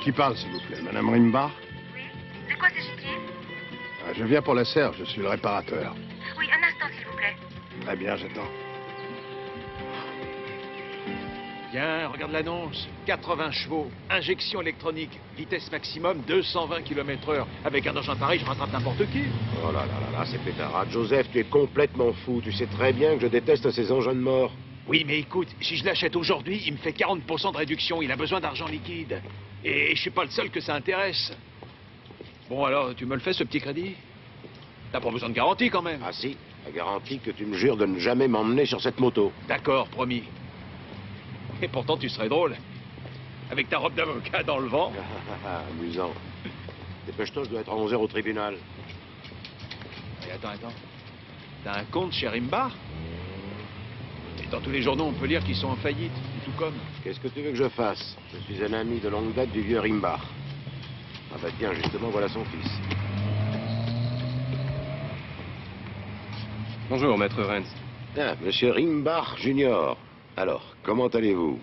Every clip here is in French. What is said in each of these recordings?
Qui parle, s'il vous plaît? Madame Rimbar? Oui. De quoi s'agit-il? Je viens pour la serre, je suis le réparateur. Oui, un instant, s'il vous plaît. Très bien, j'attends. Tiens, regarde l'annonce. 80 chevaux, injection électronique, vitesse maximum 220 km/h. Avec un engin pareil, je rattrape n'importe qui. Oh là là là là, c'est pétarade. Joseph, tu es complètement fou. Tu sais très bien que je déteste ces engins de mort. Oui, mais écoute, si je l'achète aujourd'hui, il me fait 40% de réduction. Il a besoin d'argent liquide. Et je suis pas le seul que ça intéresse. Bon, alors, tu me le fais, ce petit crédit? T'as pas besoin de garantie, quand même. Ah si, la garantie que tu me jures de ne jamais m'emmener sur cette moto. D'accord, promis. Et pourtant, tu serais drôle. Avec ta robe d'avocat dans le vent. Amusant. Dépêche-toi, je dois être à 11h au tribunal. Et attends. T'as un compte chez Rimbar? Et dans tous les journaux, on peut lire qu'ils sont en faillite, tout comme. Qu'est-ce que tu veux que je fasse? Je suis un ami de longue date du vieux Rimbar. Ah bah tiens, justement, voilà son fils. Bonjour, maître Renz. Ah, monsieur Rimbar Junior. Alors, comment allez-vous?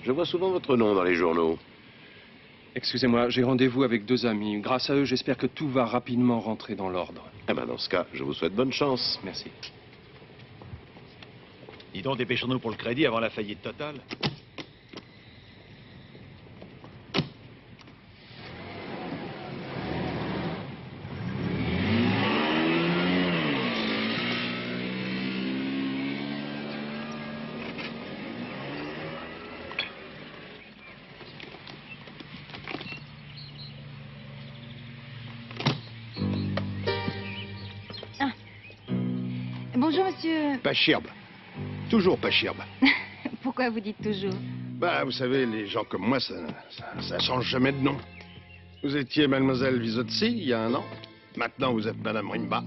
Je vois souvent votre nom dans les journaux. Excusez-moi, j'ai rendez-vous avec 2 amis. Grâce à eux, j'espère que tout va rapidement rentrer dans l'ordre. Eh ben, dans ce cas, je vous souhaite bonne chance. Merci. Dis donc, dépêchons-nous pour le crédit avant la faillite totale. Bonjour, monsieur. Pas chirbe. Toujours pas chirbe. Pourquoi vous dites toujours? Bah, vous savez, les gens comme moi, ça change jamais de nom. Vous étiez mademoiselle Visozzi il y a 1 an. Maintenant, vous êtes madame Rimba.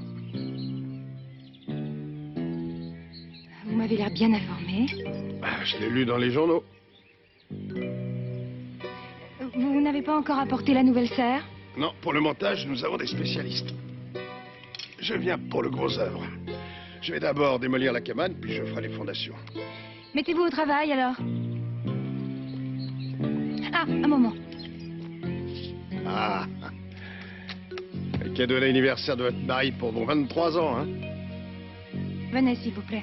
Vous m'avez l'air bien informé. Bah, je l'ai lu dans les journaux. Vous n'avez pas encore apporté la nouvelle serre? Non, pour le montage, nous avons des spécialistes. Je viens pour le gros œuvre. Je vais d'abord démolir la cabane, puis je ferai les fondations. Mettez-vous au travail, alors. Ah, un moment. Ah. Le cadeau d'anniversaire de votre mari pour vos 23 ans, hein? Venez, s'il vous plaît.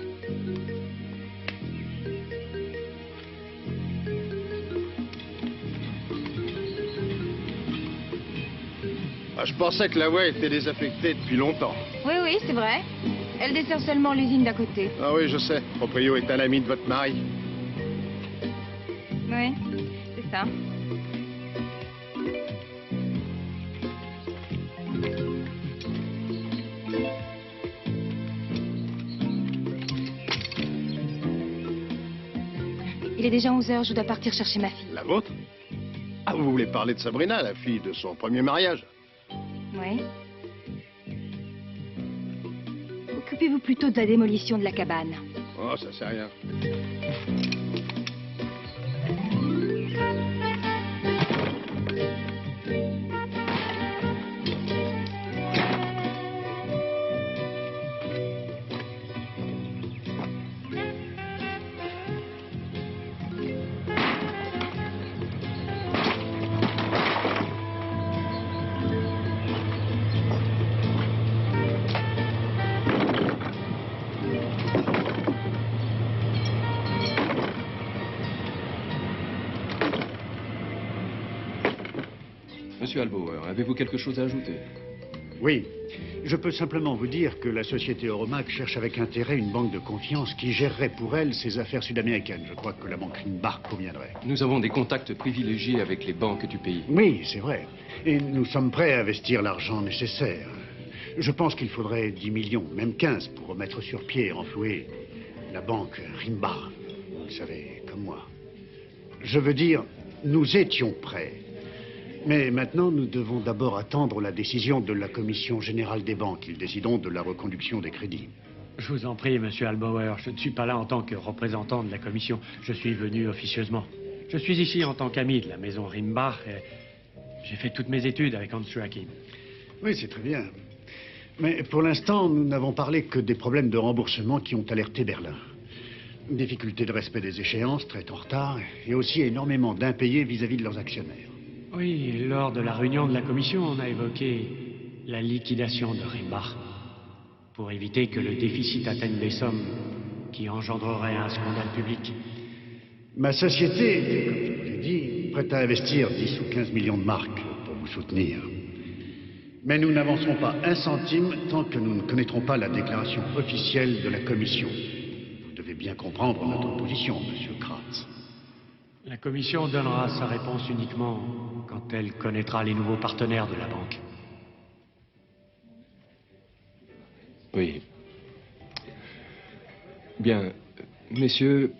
Ah, je pensais que la voie était désaffectée depuis longtemps. Oui, c'est vrai. Elle dessert seulement l'usine d'à côté. Ah oui, je sais. Proprio est un ami de votre mari. Oui, c'est ça. Il est déjà 11h, je dois partir chercher ma fille. La vôtre? Ah, vous voulez parler de Sabrina, la fille de son premier mariage? Oui. Occupez-vous plutôt de la démolition de la cabane. Oh, ça c'est rien. Monsieur Albauer, avez-vous quelque chose à ajouter? Oui. Je peux simplement vous dire que la société Euromac cherche avec intérêt une banque de confiance qui gérerait pour elle ses affaires sud-américaines. Je crois que la banque Rimbar conviendrait. Nous avons des contacts privilégiés avec les banques du pays. Oui, c'est vrai. Et nous sommes prêts à investir l'argent nécessaire. Je pense qu'il faudrait 10 millions, même 15, pour remettre sur pied et renflouer la banque Rimbar. Vous savez, comme moi. Je veux dire, nous étions prêts. Mais maintenant, nous devons d'abord attendre la décision de la Commission générale des banques. Ils décideront de la reconduction des crédits. Je vous en prie, monsieur Albauer, je ne suis pas là en tant que représentant de la Commission. Je suis venu officieusement. Je suis ici en tant qu'ami de la maison Rimbar et j'ai fait toutes mes études avec Hans Joachim. Oui, c'est très bien. Mais pour l'instant, nous n'avons parlé que des problèmes de remboursement qui ont alerté Berlin. Difficulté de respect des échéances, traite en retard, et aussi énormément d'impayés vis-à-vis de leurs actionnaires. Oui, lors de la réunion de la commission, on a évoqué la liquidation de Rimbach pour éviter que le déficit atteigne des sommes qui engendreraient un scandale public. Ma société était, comme je vous l'ai dit, prête à investir 10 ou 15 millions de marques pour vous soutenir. Mais nous n'avancerons pas un centime tant que nous ne connaîtrons pas la déclaration officielle de la commission. Vous devez bien comprendre notre position, monsieur Kratz. La commission donnera sa réponse uniquement quand elle connaîtra les nouveaux partenaires de la banque. Oui. Bien, messieurs...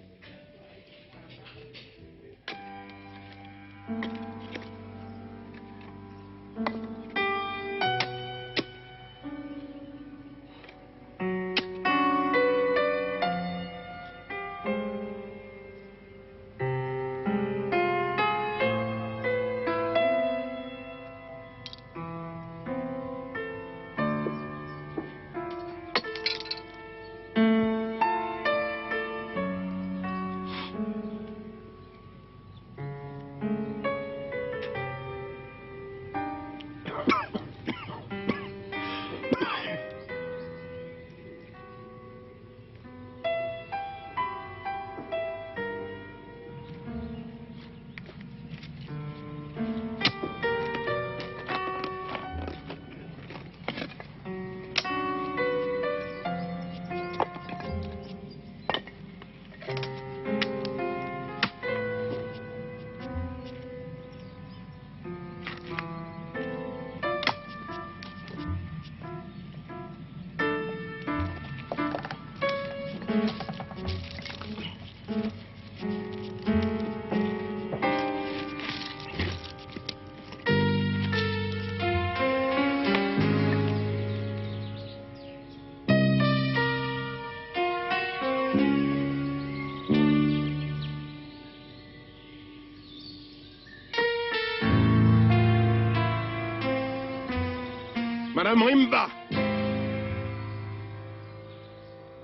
Madame Rimba!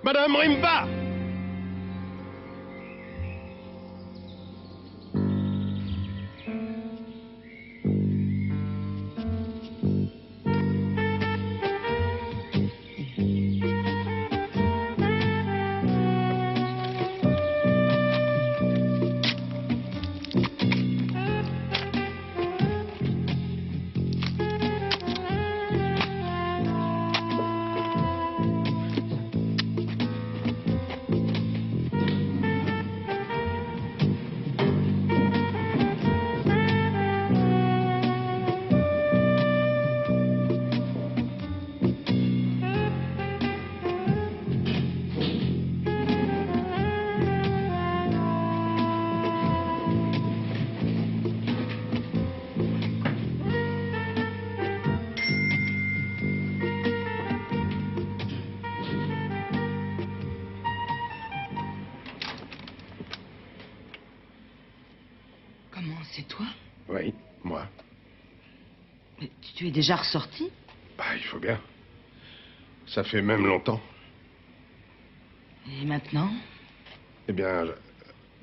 Madame Rimba! C'est toi? Oui, moi. Mais tu es déjà ressorti? Bah, il faut bien. Ça fait même longtemps. Et maintenant? Eh bien,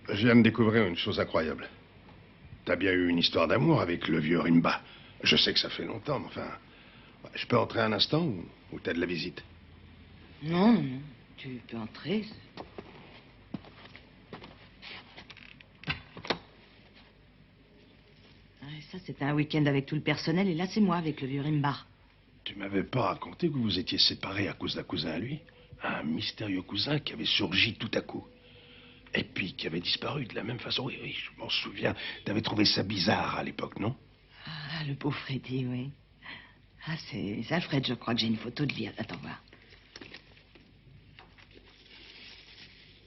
je viens de découvrir une chose incroyable. T'as bien eu une histoire d'amour avec le vieux Rimba. Je sais que ça fait longtemps, mais enfin... Je peux entrer un instant ou t'as de la visite? Non, non, non. Tu peux entrer. Ça, c'était un week-end avec tout le personnel, et là, c'est moi avec le vieux Rimbar. Tu m'avais pas raconté que vous vous étiez séparés à cause d'un cousin à lui? Un mystérieux cousin qui avait surgi tout à coup. Et puis qui avait disparu de la même façon. Oui, oui, je m'en souviens. T'avais trouvé ça bizarre à l'époque, non? Ah, le beau Freddy, oui. Ah, c'est Alfred, je crois que j'ai une photo de lui. Attends, voir.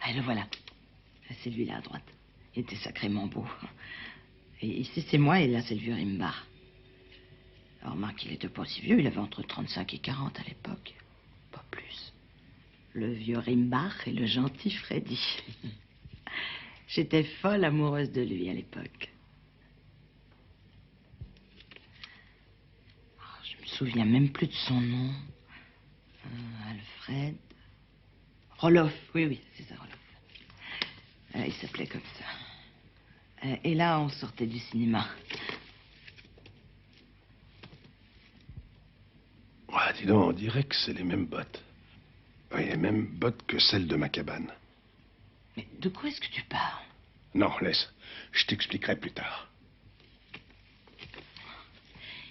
Ah, le voilà. C'est lui, là, à droite. Il était sacrément beau. Et ici, c'est moi, et là, c'est le vieux Rimbar. Alors, remarque, il était pas si vieux. Il avait entre 35 et 40 à l'époque. Pas plus. Le vieux Rimbar et le gentil Freddy. J'étais folle amoureuse de lui à l'époque. Oh, je me souviens même plus de son nom. Alfred... Roloff, oui, oui, c'est ça, Roloff. Il s'appelait comme ça. Et là, on sortait du cinéma. Dis donc, on dirait que c'est les mêmes bottes. Oui, les mêmes bottes que celles de ma cabane. Mais de quoi est-ce que tu parles? Non, laisse. Je t'expliquerai plus tard.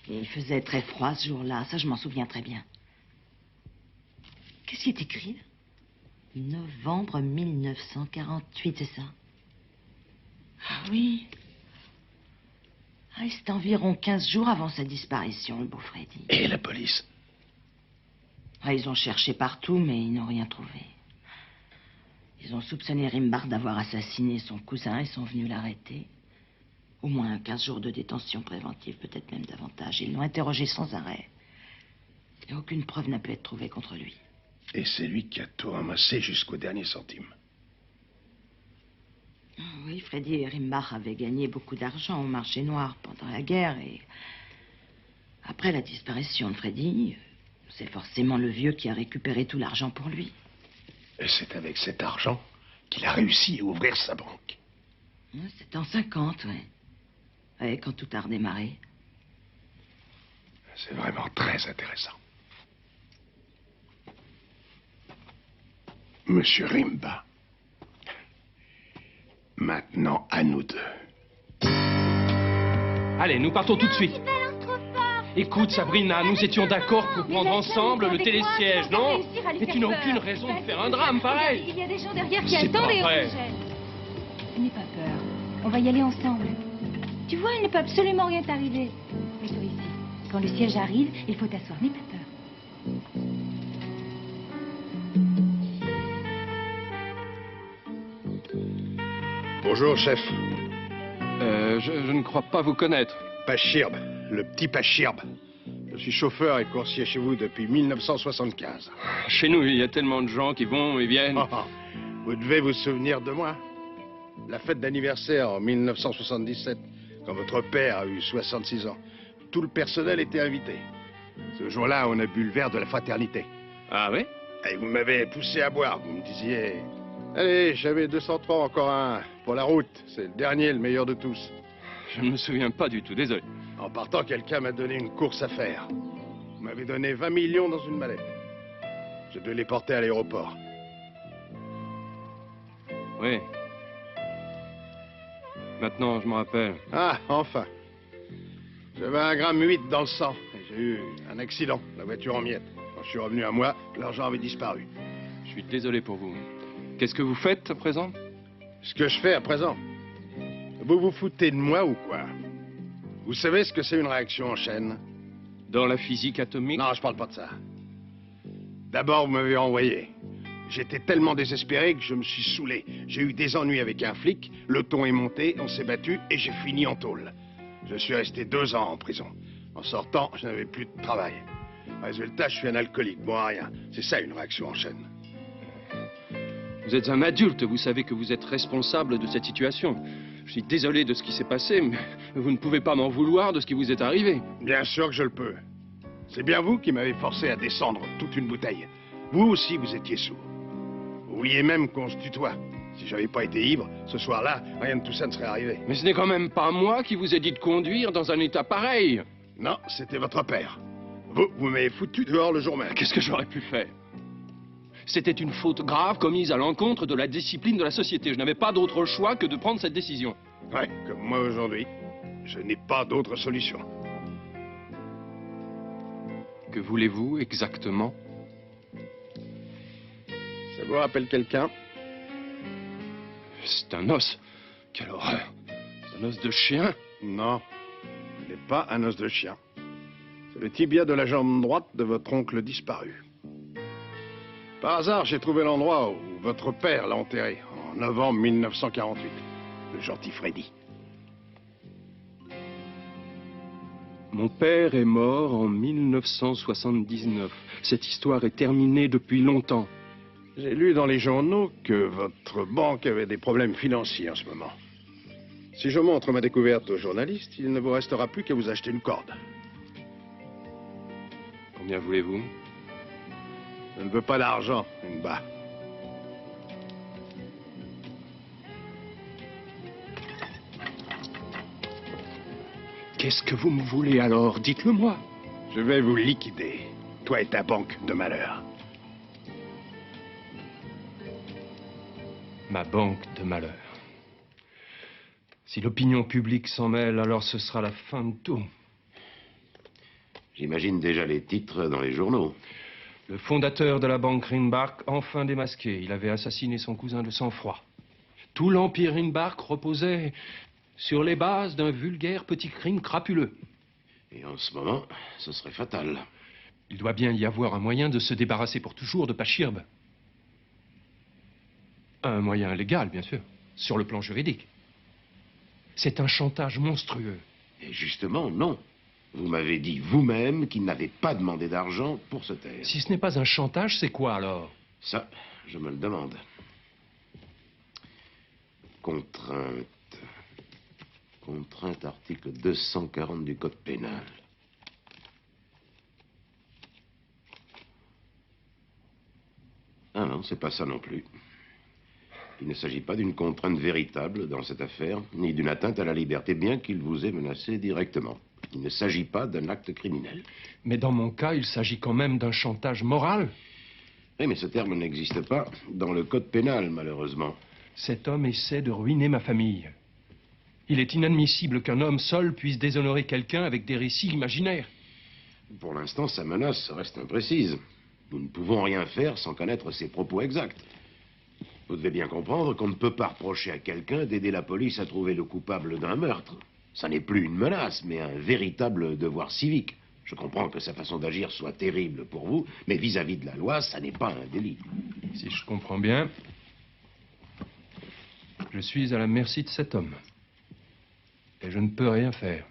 Et il faisait très froid ce jour-là, ça je m'en souviens très bien. Qu'est-ce qui est écrit? Novembre 1948, c'est ça? Ah oui. Ah, c'est environ 15 jours avant sa disparition, le beau Freddy. Et la police? Ah, ils ont cherché partout, mais ils n'ont rien trouvé. Ils ont soupçonné Rimbaud d'avoir assassiné son cousin et sont venus l'arrêter. Au moins 15 jours de détention préventive, peut-être même davantage. Ils l'ont interrogé sans arrêt. Et aucune preuve n'a pu être trouvée contre lui. Et c'est lui qui a tout ramassé jusqu'au dernier centime. Oui, Freddy et Rimbaud avaient gagné beaucoup d'argent au marché noir pendant la guerre et... Après la disparition de Freddy, c'est forcément le vieux qui a récupéré tout l'argent pour lui. Et c'est avec cet argent qu'il a réussi à ouvrir sa banque. C'était en 50, ouais. Ouais, quand tout a redémarré. C'est vraiment très intéressant. Monsieur Rimbaud. Maintenant, à nous deux. Allez, nous partons tout de suite. Écoute, Sabrina, nous étions d'accord pour prendre ensemble le télésiège, non? Mais tu n'as aucune raison de faire un drame pareil. Il y a des gens derrière qui C'est attendent pas et vrai. N'aie pas peur. On va y aller ensemble. Tu vois, il ne peut absolument rien t'arriver. Mets-toi ici. Quand le siège arrive, il faut t'asseoir. N'aie pas peur. Bonjour, chef. Je ne crois pas vous connaître. Pachirbe, le petit Pachirbe. Je suis chauffeur et coursier chez vous depuis 1975. Chez nous, il y a tellement de gens qui vont et viennent. Vous devez vous souvenir de moi. La fête d'anniversaire en 1977, quand votre père a eu 66 ans. Tout le personnel était invité. Ce jour-là, on a bu le verre de la fraternité. Ah oui? Et vous m'avez poussé à boire. Vous me disiez... Allez, j'avais 203, encore un pour la route. C'est le dernier, le meilleur de tous. Je ne me souviens pas du tout, désolé. En partant, quelqu'un m'a donné une course à faire. Vous m'avez donné 20 millions dans une mallette. Je devais les porter à l'aéroport. Oui. Maintenant, je me rappelle. Ah, enfin. J'avais 1,8 g dans le sang. Et j'ai eu un accident, la voiture en miettes. Quand je suis revenu à moi, l'argent avait disparu. Je suis désolé pour vous. Qu'est-ce que vous faites à présent? Ce que je fais à présent? Vous vous foutez de moi ou quoi? Vous savez ce que c'est une réaction en chaîne? Dans la physique atomique? Non, je parle pas de ça. D'abord, vous m'avez envoyé. J'étais tellement désespéré que je me suis saoulé. J'ai eu des ennuis avec un flic, le ton est monté, on s'est battu et j'ai fini en tôle. Je suis resté 2 ans en prison. En sortant, je n'avais plus de travail. Résultat, je suis un alcoolique, bon à rien. C'est ça une réaction en chaîne. Vous êtes un adulte, vous savez que vous êtes responsable de cette situation. Je suis désolé de ce qui s'est passé, mais vous ne pouvez pas m'en vouloir de ce qui vous est arrivé. Bien sûr que je le peux. C'est bien vous qui m'avez forcé à descendre toute une bouteille. Vous aussi, vous étiez sourd. Vous vouliez même qu'on se tutoie. Si j'avais pas été ivre, ce soir-là, rien de tout ça ne serait arrivé. Mais ce n'est quand même pas moi qui vous ai dit de conduire dans un état pareil. Non, c'était votre père. Vous m'avez foutu dehors le jour même. Qu'est-ce que j'aurais pu faire? C'était une faute grave commise à l'encontre de la discipline de la société. Je n'avais pas d'autre choix que de prendre cette décision. Ouais, comme moi aujourd'hui. Je n'ai pas d'autre solution. Que voulez-vous exactement? Ça vous rappelle quelqu'un? C'est un os. Quelle horreur. C'est un os de chien? Non, ce n'est pas un os de chien. C'est le tibia de la jambe droite de votre oncle disparu. Par hasard, j'ai trouvé l'endroit où votre père l'a enterré, en novembre 1948. Le gentil Freddy. Mon père est mort en 1979. Cette histoire est terminée depuis longtemps. J'ai lu dans les journaux que votre banque avait des problèmes financiers en ce moment. Si je montre ma découverte aux journalistes, il ne vous restera plus qu'à vous acheter une corde. Combien voulez-vous? Je ne veux pas d'argent, Rimbaud. Qu'est-ce que vous me voulez alors? Dites-le-moi. Je vais vous liquider. Toi et ta banque de malheur. Ma banque de malheur. Si l'opinion publique s'en mêle, alors ce sera la fin de tout. J'imagine déjà les titres dans les journaux. Le fondateur de la banque Ringbach, enfin démasqué. Il avait assassiné son cousin de sang-froid. Tout l'empire Ringbach reposait sur les bases d'un vulgaire petit crime crapuleux. Et en ce moment, ce serait fatal. Il doit bien y avoir un moyen de se débarrasser pour toujours de Pachirbe. Un moyen légal, bien sûr, sur le plan juridique. C'est un chantage monstrueux. Et justement, non. Vous m'avez dit vous-même qu'il n'avait pas demandé d'argent pour se taire. Si ce n'est pas un chantage, c'est quoi alors? Ça, je me le demande. Contrainte. Contrainte, article 240 du Code pénal. Ah non, c'est pas ça non plus. Il ne s'agit pas d'une contrainte véritable dans cette affaire, ni d'une atteinte à la liberté, bien qu'il vous ait menacé directement. Il ne s'agit pas d'un acte criminel. Mais dans mon cas, il s'agit quand même d'un chantage moral. Oui, mais ce terme n'existe pas dans le Code pénal, malheureusement. Cet homme essaie de ruiner ma famille. Il est inadmissible qu'un homme seul puisse déshonorer quelqu'un avec des récits imaginaires. Pour l'instant, sa menace reste imprécise. Nous ne pouvons rien faire sans connaître ses propos exacts. Vous devez bien comprendre qu'on ne peut pas reprocher à quelqu'un d'aider la police à trouver le coupable d'un meurtre. Ça n'est plus une menace, mais un véritable devoir civique. Je comprends que sa façon d'agir soit terrible pour vous, mais vis-à-vis de la loi, ça n'est pas un délit. Si je comprends bien, je suis à la merci de cet homme. Et je ne peux rien faire.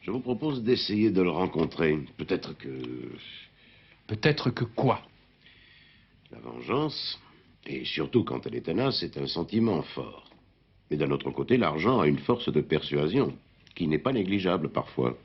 Je vous propose d'essayer de le rencontrer. Peut-être que... Peut-être que quoi? La vengeance, et surtout quand elle est tenace, c'est un sentiment fort. Mais d'un autre côté, l'argent a une force de persuasion, qui n'est pas négligeable parfois.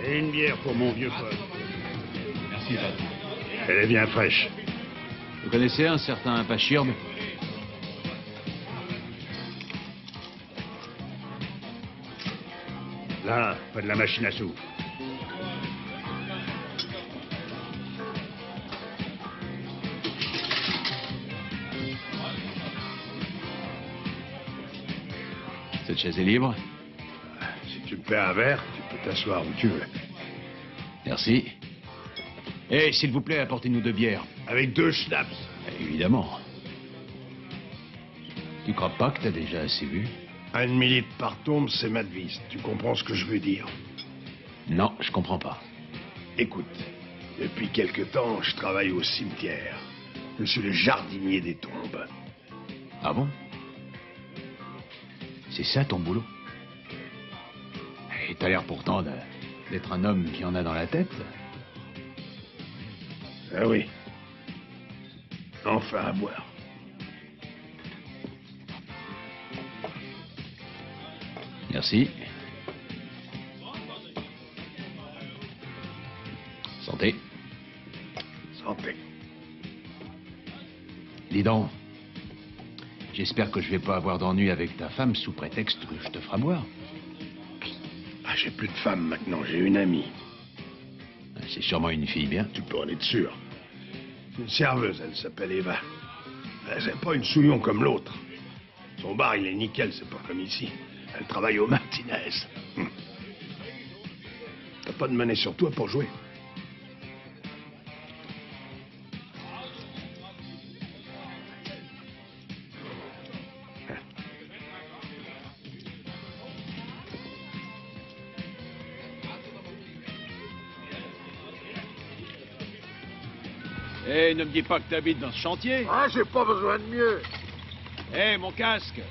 Et une bière pour mon vieux pote. Merci, Red. Elle est bien fraîche. Vous connaissez un certain Pachirbe? Là, pas de la machine à sous. Cette chaise est libre. Si tu me fais un verre, tu peux t'asseoir où tu veux. Merci. Et s'il vous plaît, apportez-nous 2 bières. Avec 2 schnapps. Évidemment. Tu crois pas que t'as déjà assez bu? 1 demi-litre par tombe, c'est ma devise. Tu comprends ce que je veux dire? Non, je comprends pas. Écoute, depuis quelque temps, je travaille au cimetière. Je suis le jardinier des tombes. Ah bon? C'est ça ton boulot? Et t'as l'air pourtant d'être un homme qui en a dans la tête. Ah oui. Enfin à boire. Merci. Santé. Santé. Dis donc, j'espère que je vais pas avoir d'ennui avec ta femme sous prétexte que je te ferai boire. Ah, j'ai plus de femme maintenant, j'ai une amie. C'est sûrement une fille bien. Tu peux en être sûr. C'est une serveuse, elle s'appelle Eva. C'est pas une souillon comme l'autre. Son bar, il est nickel, c'est pas comme ici. Elle travaille au Martinez. T'as pas de monnaie sur toi pour jouer? Eh, ne me dis pas que t'habites dans ce chantier. Ah, j'ai pas besoin de mieux. Eh, mon casque.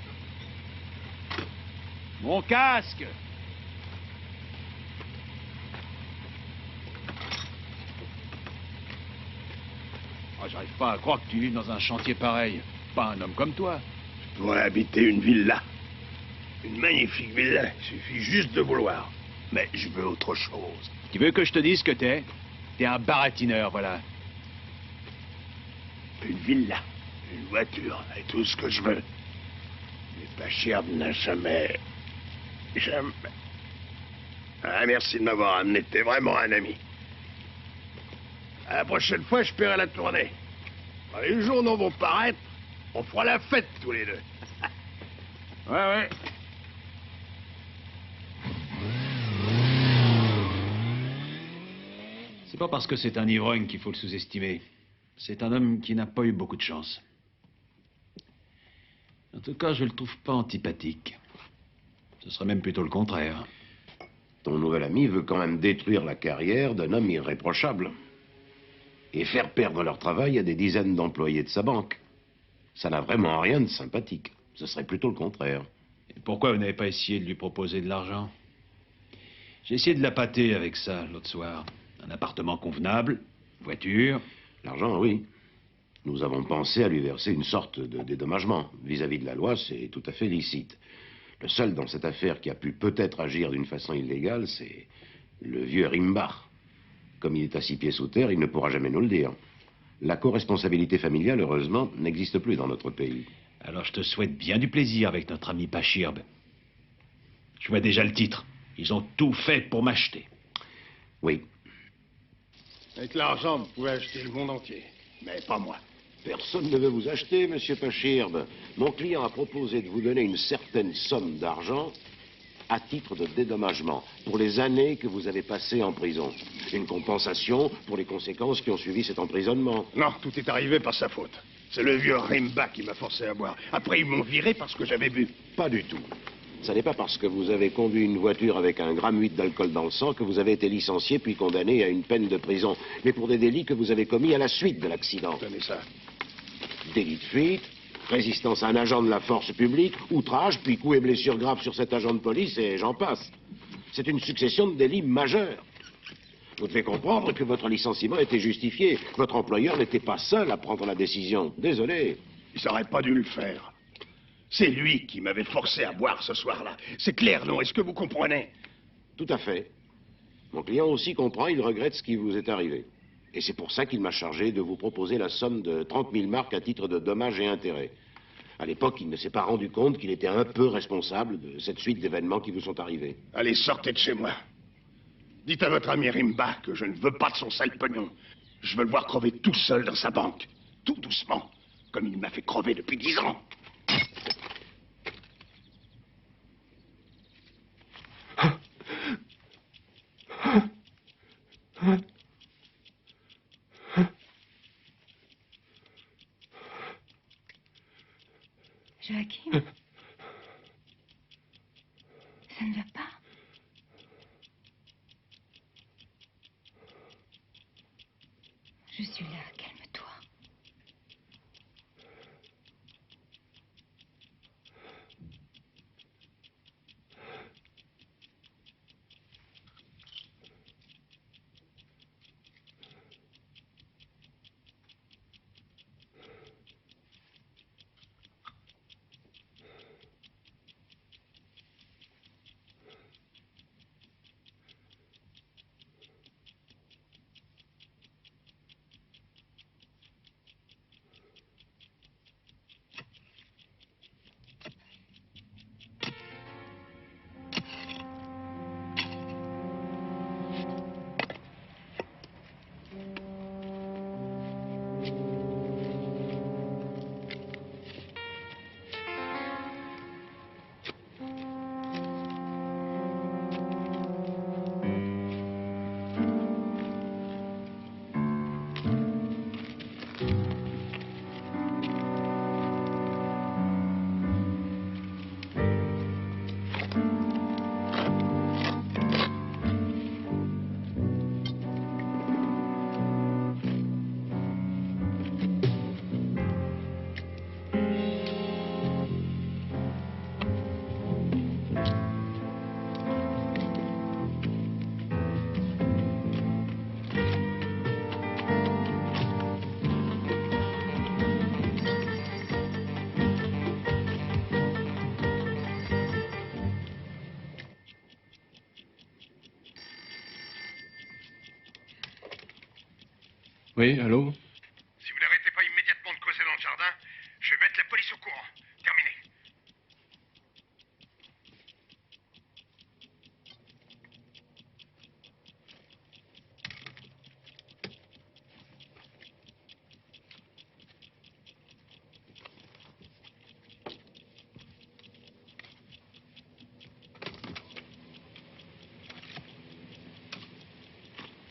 Mon casque. Moi, j'arrive pas à croire que tu vives dans un chantier pareil. Pas un homme comme toi. Je pourrais habiter une villa. Une magnifique villa. Il suffit juste de vouloir. Mais je veux autre chose. Tu veux que je te dise ce que t'es? T'es un baratineur, voilà. Une villa, une voiture, et tout ce que je veux. Mais Pachirbe n'a jamais... Jamais... Ah, merci de m'avoir amené. T'es vraiment un ami. À la prochaine fois, je paierai la tournée. Quand les journaux vont paraître, on fera la fête tous les deux. Ouais. C'est pas parce que c'est un ivrogne qu'il faut le sous-estimer. C'est un homme qui n'a pas eu beaucoup de chance. En tout cas, je le trouve pas antipathique. Ce serait même plutôt le contraire. Ton nouvel ami veut quand même détruire la carrière d'un homme irréprochable. Et faire perdre leur travail à des dizaines d'employés de sa banque. Ça n'a vraiment rien de sympathique. Ce serait plutôt le contraire. Et pourquoi vous n'avez pas essayé de lui proposer de l'argent? J'ai essayé de l'appâter avec ça l'autre soir. Un appartement convenable, voiture. L'argent, oui. Nous avons pensé à lui verser une sorte de dédommagement. Vis-à-vis de la loi, c'est tout à fait licite. Le seul dans cette affaire qui a pu peut-être agir d'une façon illégale, c'est le vieux Rimbach. Comme il est à 6 pieds sous terre, il ne pourra jamais nous le dire. La co-responsabilité familiale, heureusement, n'existe plus dans notre pays. Alors je te souhaite bien du plaisir avec notre ami Pachirbe. Je vois déjà le titre. Ils ont tout fait pour m'acheter. Oui. Avec l'argent, vous pouvez acheter le monde entier. Mais pas moi. Personne ne veut vous acheter, monsieur Pachirbe. Mon client a proposé de vous donner une certaine somme d'argent à titre de dédommagement pour les années que vous avez passées en prison. Une compensation pour les conséquences qui ont suivi cet emprisonnement. Non, tout est arrivé par sa faute. C'est le vieux Rimba qui m'a forcé à boire. Après, ils m'ont viré parce que j'avais bu. Pas du tout. Ce n'est pas parce que vous avez conduit une voiture avec 1,8 g d'alcool dans le sang que vous avez été licencié puis condamné à une peine de prison, mais pour des délits que vous avez commis à la suite de l'accident. Tenez ça. Délit de fuite, résistance à un agent de la force publique, outrage, puis coups et blessures graves sur cet agent de police, et j'en passe. C'est une succession de délits majeurs. Vous devez comprendre que votre licenciement était justifié. Votre employeur n'était pas seul à prendre la décision. Désolé. Il n'aurait pas dû le faire. C'est lui qui m'avait forcé à boire ce soir-là. C'est clair, non? Est-ce que vous comprenez? Tout à fait. Mon client aussi comprend, il regrette ce qui vous est arrivé. Et c'est pour ça qu'il m'a chargé de vous proposer la somme de 30 000 marks à titre de dommages et intérêts. À l'époque, il ne s'est pas rendu compte qu'il était un peu responsable de cette suite d'événements qui vous sont arrivés. Allez, sortez de chez moi. Dites à votre ami Rimba que je ne veux pas de son sale pognon. Je veux le voir crever tout seul dans sa banque. Tout doucement. Comme il m'a fait crever depuis 10 ans. Joachim, ça ne va pas. Je suis là, calme-toi. Oui, allô? Si vous n'arrêtez pas immédiatement de causer dans le jardin, je vais mettre la police au courant. Terminé.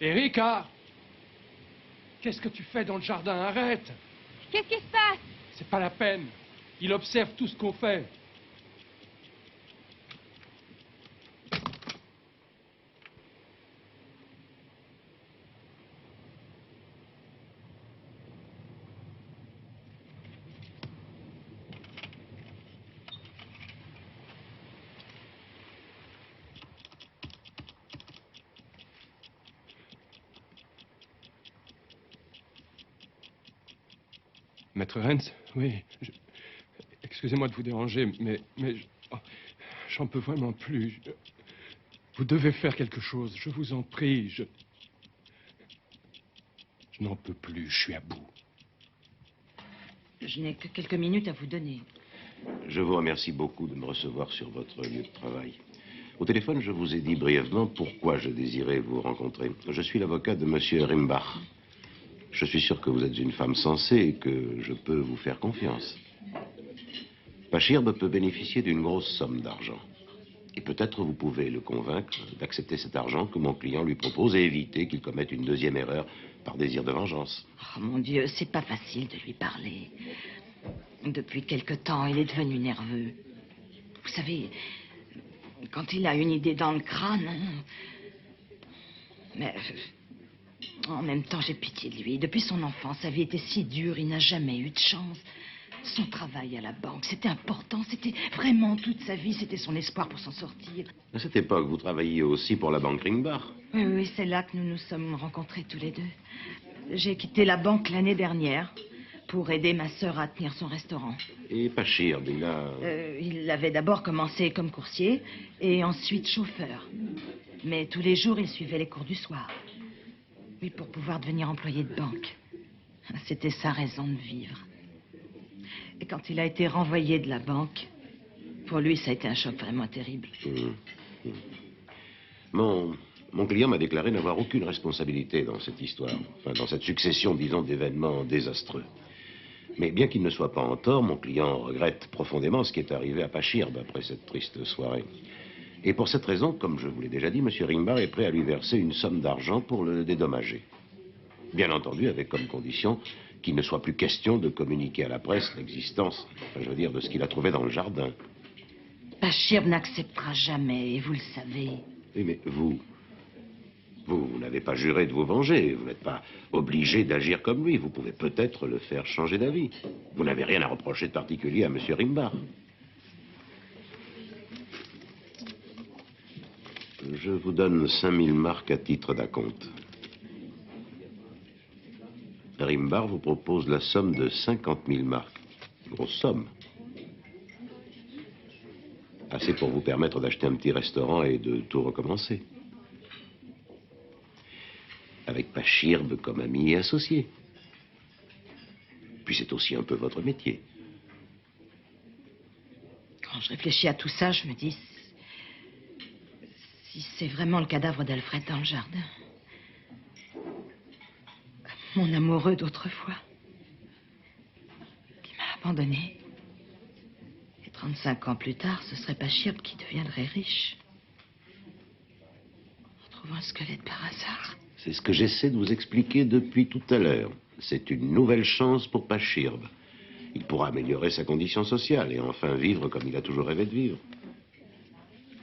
Erika! Qu'est-ce que tu fais dans le jardin? Arrête! Qu'est-ce qui se passe? C'est pas la peine. Il observe tout ce qu'on fait. Maître Renz, oui. Excusez-moi de vous déranger, mais j'en peux vraiment plus. Vous devez faire quelque chose, je vous en prie. Je n'en peux plus, je suis à bout. Je n'ai que quelques minutes à vous donner. Je vous remercie beaucoup de me recevoir sur votre lieu de travail. Au téléphone, je vous ai dit brièvement pourquoi je désirais vous rencontrer. Je suis l'avocat de M. Rimbach. Je suis sûr que vous êtes une femme sensée et que je peux vous faire confiance. Pachirbe peut bénéficier d'une grosse somme d'argent. Et peut-être vous pouvez le convaincre d'accepter cet argent que mon client lui propose et éviter qu'il commette une deuxième erreur par désir de vengeance. Oh mon Dieu, c'est pas facile de lui parler. Depuis quelque temps, il est devenu nerveux. Vous savez, quand il a une idée dans le crâne... Mais... En même temps, j'ai pitié de lui. Depuis son enfance, sa vie était si dure, il n'a jamais eu de chance. Son travail à la banque, c'était important, c'était vraiment toute sa vie, c'était son espoir pour s'en sortir. À cette époque, vous travailliez aussi pour la banque Ringbach. Oui, oui, c'est là que nous nous sommes rencontrés tous les deux. J'ai quitté la banque l'année dernière pour aider ma sœur à tenir son restaurant. Et Pachirbe, il avait d'abord commencé comme coursier et ensuite chauffeur. Mais tous les jours, il suivait les cours du soir. Oui, pour pouvoir devenir employé de banque. C'était sa raison de vivre. Et quand il a été renvoyé de la banque, pour lui, ça a été un choc vraiment terrible. Mon client m'a déclaré n'avoir aucune responsabilité dans cette histoire. Enfin, dans cette succession, disons, d'événements désastreux. Mais bien qu'il ne soit pas en tort, mon client regrette profondément ce qui est arrivé à Pachirbe après cette triste soirée. Et pour cette raison, comme je vous l'ai déjà dit, M. Rimbach est prêt à lui verser une somme d'argent pour le dédommager. Bien entendu, avec comme condition qu'il ne soit plus question de communiquer à la presse l'existence, enfin, je veux dire, de ce qu'il a trouvé dans le jardin. Pachirbe n'acceptera jamais, et vous le savez. Oui, mais vous n'avez pas juré de vous venger. Vous n'êtes pas obligé d'agir comme lui. Vous pouvez peut-être le faire changer d'avis. Vous n'avez rien à reprocher de particulier à M. Rimbach. Je vous donne 5000 marks à titre d'acompte. Rimbach vous propose la somme de 50 000 marks. Grosse somme. Assez pour vous permettre d'acheter un petit restaurant et de tout recommencer. Avec Pachirbe comme ami et associé. Puis c'est aussi un peu votre métier. Quand je réfléchis à tout ça, je me dis... Si c'est vraiment le cadavre d'Alfred dans le jardin... Mon amoureux d'autrefois... qui m'a abandonné. Et 35 ans plus tard, ce serait Pachirbe qui deviendrait riche. En trouvant un squelette par hasard. C'est ce que j'essaie de vous expliquer depuis tout à l'heure. C'est une nouvelle chance pour Pachirbe. Il pourra améliorer sa condition sociale et enfin vivre comme il a toujours rêvé de vivre.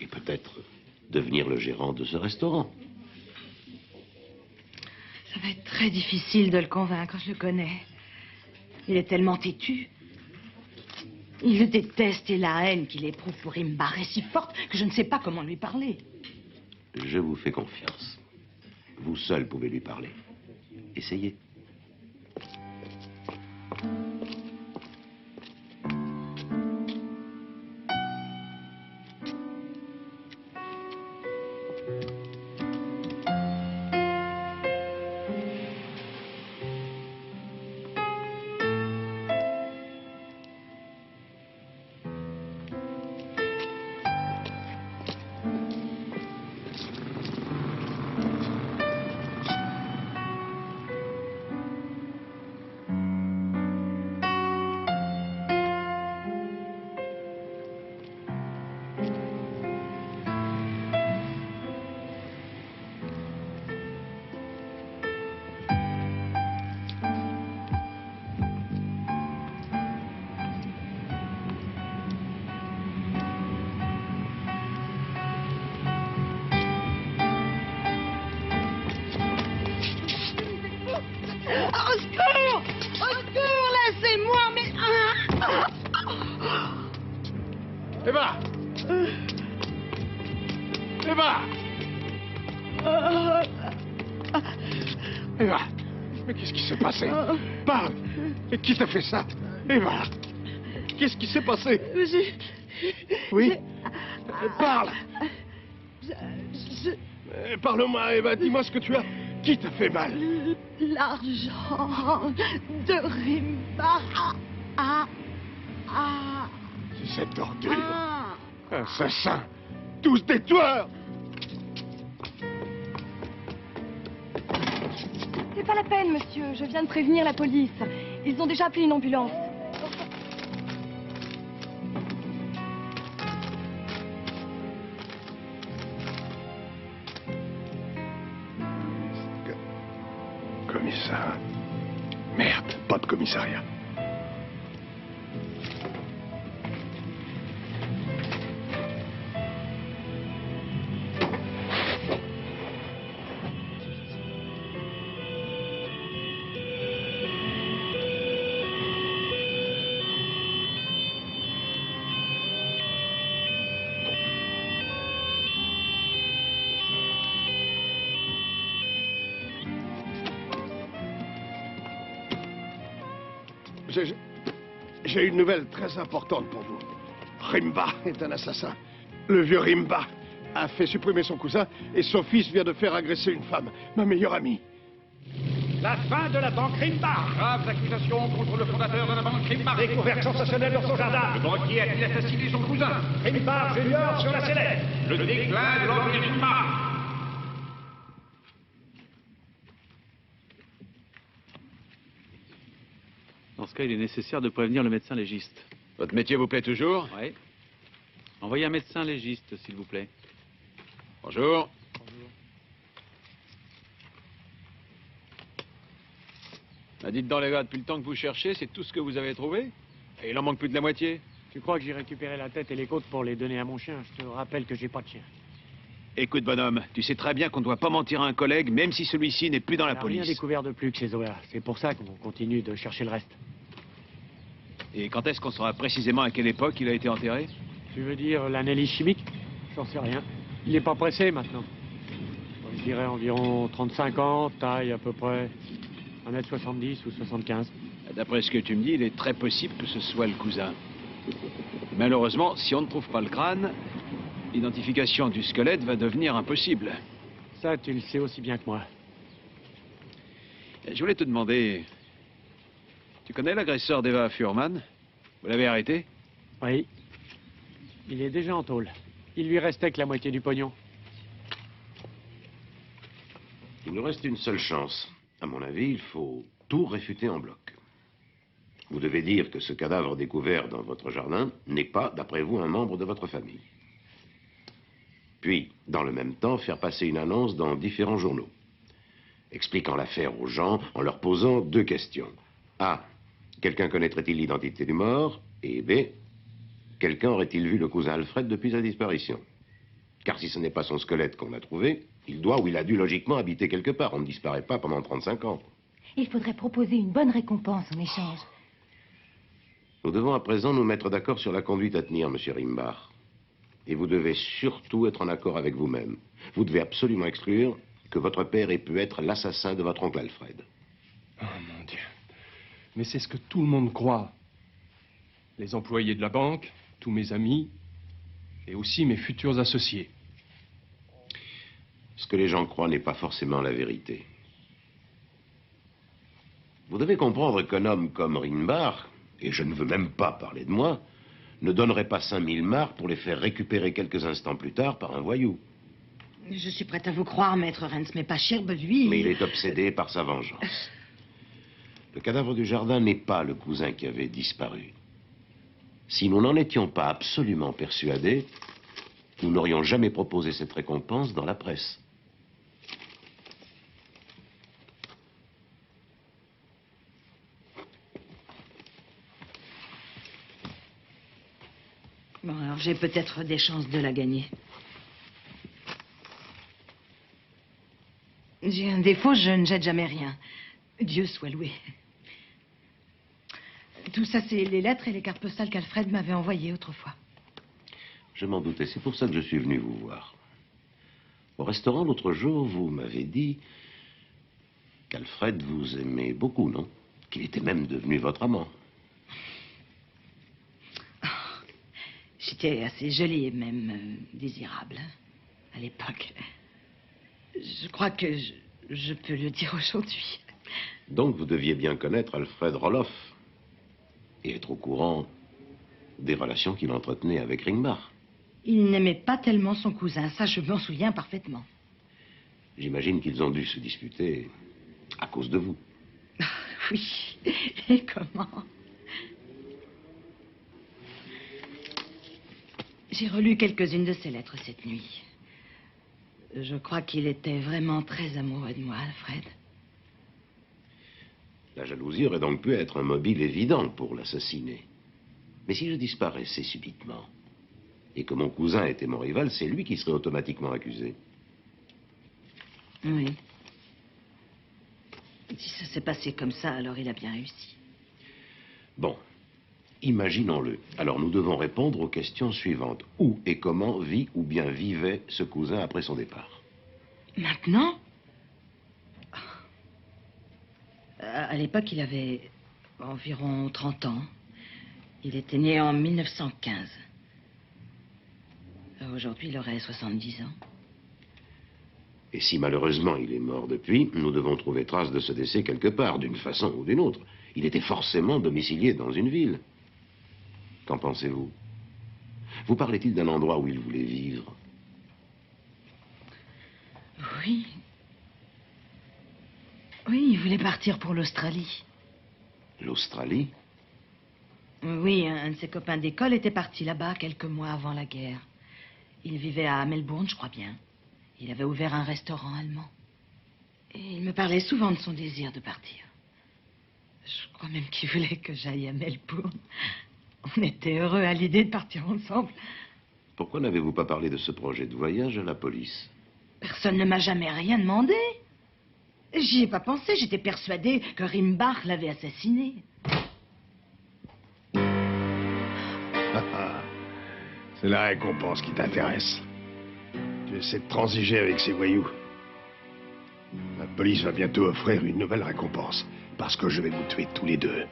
Et peut-être devenir le gérant de ce restaurant. Ça va être très difficile de le convaincre, je le connais. Il est tellement têtu. Il le déteste et la haine qu'il éprouve pour Rimbach est si forte que je ne sais pas comment lui parler. Je vous fais confiance. Vous seul pouvez lui parler. Essayez. Au secours! Au secours! Laissez-moi, mais... Eva! Eva! Eva! Mais qu'est-ce qui s'est passé? Parle! Et qui t'a fait ça? Eva! Qu'est-ce qui s'est passé? Oui? Parle! Parle-moi, Eva, dis-moi ce que tu as. Qui t'a fait mal? L'argent de Rimbar. C'est cette ordure. Assassins! Tous des tueurs! C'est pas la peine, monsieur. Je viens de prévenir la police. Ils ont déjà appelé une ambulance. Commissaire. Merde, pas de commissariat. J'ai une nouvelle très importante pour vous. Rimba est un assassin. Le vieux Rimba a fait supprimer son cousin et son fils vient de faire agresser une femme, ma meilleure amie. La fin de la banque Rimbar. Graves accusations contre le fondateur de la banque Rimbar. Découverte sensationnelle dans son jardin. Le banquier a-t-il assassiné son cousin? Rimbar Junior sur la sellette. Le déclin de l'empire Rimbar. Dans ce cas, il est nécessaire de prévenir le médecin légiste. Votre métier vous plaît toujours? Oui. Envoyez un médecin légiste, s'il vous plaît. Bonjour. Dites donc, les gars, depuis le temps que vous cherchez, c'est tout ce que vous avez trouvé? Et il en manque plus de la moitié? Tu crois que j'ai récupéré la tête et les côtes pour les donner à mon chien? Je te rappelle que j'ai pas de chien. Écoute, bonhomme, tu sais très bien qu'on ne doit pas mentir à un collègue, même si celui-ci n'est plus dans la On n'a police. rien découvert de plus que ces OA. C'est pour ça qu'on continue de chercher le reste. Et quand est-ce qu'on saura précisément à quelle époque il a été enterré? Tu veux dire l'analyse chimique? J'en sais rien. Il n'est pas pressé maintenant. Je dirais environ 35 ans, taille à peu près 1m70 ou 75. D'après ce que tu me dis, il est très possible que ce soit le cousin. Malheureusement, si on ne trouve pas le crâne, l'identification du squelette va devenir impossible. Ça, tu le sais aussi bien que moi. Je voulais te demander... Tu connais l'agresseur d'Eva Furman? Vous l'avez arrêté? Oui. Il est déjà en tôle. Il lui restait que la moitié du pognon. Il nous reste une seule chance. À mon avis, il faut tout réfuter en bloc. Vous devez dire que ce cadavre découvert dans votre jardin n'est pas, d'après vous, un membre de votre famille. Puis, dans le même temps, faire passer une annonce dans différents journaux, expliquant l'affaire aux gens en leur posant deux questions. A. Quelqu'un connaîtrait-il l'identité du mort? Et B. Quelqu'un aurait-il vu le cousin Alfred depuis sa disparition? Car si ce n'est pas son squelette qu'on a trouvé, il doit ou il a dû logiquement habiter quelque part. On ne disparaît pas pendant 35 ans. Il faudrait proposer une bonne récompense en échange. Nous devons à présent nous mettre d'accord sur la conduite à tenir, monsieur Rimbar. Et vous devez surtout être en accord avec vous-même. Vous devez absolument exclure que votre père ait pu être l'assassin de votre oncle Alfred. Oh mon Dieu. Mais c'est ce que tout le monde croit. Les employés de la banque, tous mes amis, et aussi mes futurs associés. Ce que les gens croient n'est pas forcément la vérité. Vous devez comprendre qu'un homme comme Rimbar, et je ne veux même pas parler de moi, ne donnerait pas 5000 marks pour les faire récupérer quelques instants plus tard par un voyou. Je suis prête à vous croire, maître Rens, mais pas Sherb, lui... Mais il est obsédé par sa vengeance. Le cadavre du jardin n'est pas le cousin qui avait disparu. Si nous n'en étions pas absolument persuadés, nous n'aurions jamais proposé cette récompense dans la presse. Bon, alors j'ai peut-être des chances de la gagner. J'ai un défaut, je ne jette jamais rien. Dieu soit loué. Tout ça, c'est les lettres et les cartes postales qu'Alfred m'avait envoyées autrefois. Je m'en doutais, c'est pour ça que je suis venu vous voir. Au restaurant, l'autre jour, vous m'avez dit qu'Alfred vous aimait beaucoup, non? Qu'il était même devenu votre amant. Oh, j'étais assez jolie et même désirable à l'époque. Je crois que je peux le dire aujourd'hui. Donc vous deviez bien connaître Alfred Roloff et être au courant des relations qu'il entretenait avec Ringbach. Il n'aimait pas tellement son cousin, ça je m'en souviens parfaitement. J'imagine qu'ils ont dû se disputer à cause de vous. Oui, et comment? J'ai relu quelques-unes de ses lettres cette nuit. Je crois qu'il était vraiment très amoureux de moi, Alfred. La jalousie aurait donc pu être un mobile évident pour l'assassiner. Mais si je disparaissais subitement et que mon cousin était mon rival, c'est lui qui serait automatiquement accusé. Oui. Si ça s'est passé comme ça, alors il a bien réussi. Bon, imaginons-le. Alors nous devons répondre aux questions suivantes. Où et comment vit ou bien vivait ce cousin après son départ? Maintenant? À l'époque, il avait environ 30 ans. Il était né en 1915. Aujourd'hui, il aurait 70 ans. Et si malheureusement il est mort depuis, nous devons trouver trace de ce décès quelque part, d'une façon ou d'une autre. Il était forcément domicilié dans une ville. Qu'en pensez-vous? Vous parlez-il d'un endroit où il voulait vivre? Oui. Oui, il voulait partir pour l'Australie. L'Australie? Oui, un de ses copains d'école était parti là-bas quelques mois avant la guerre. Il vivait à Melbourne, je crois bien. Il avait ouvert un restaurant allemand. Et il me parlait souvent de son désir de partir. Je crois même qu'il voulait que j'aille à Melbourne. On était heureux à l'idée de partir ensemble. Pourquoi n'avez-vous pas parlé de ce projet de voyage à la police? Personne ne m'a jamais rien demandé. J'y ai pas pensé. J'étais persuadée que Ringbach l'avait assassiné. C'est la récompense qui t'intéresse. Tu essaies de transiger avec ces voyous. La police va bientôt offrir une nouvelle récompense. Parce que je vais vous tuer tous les deux.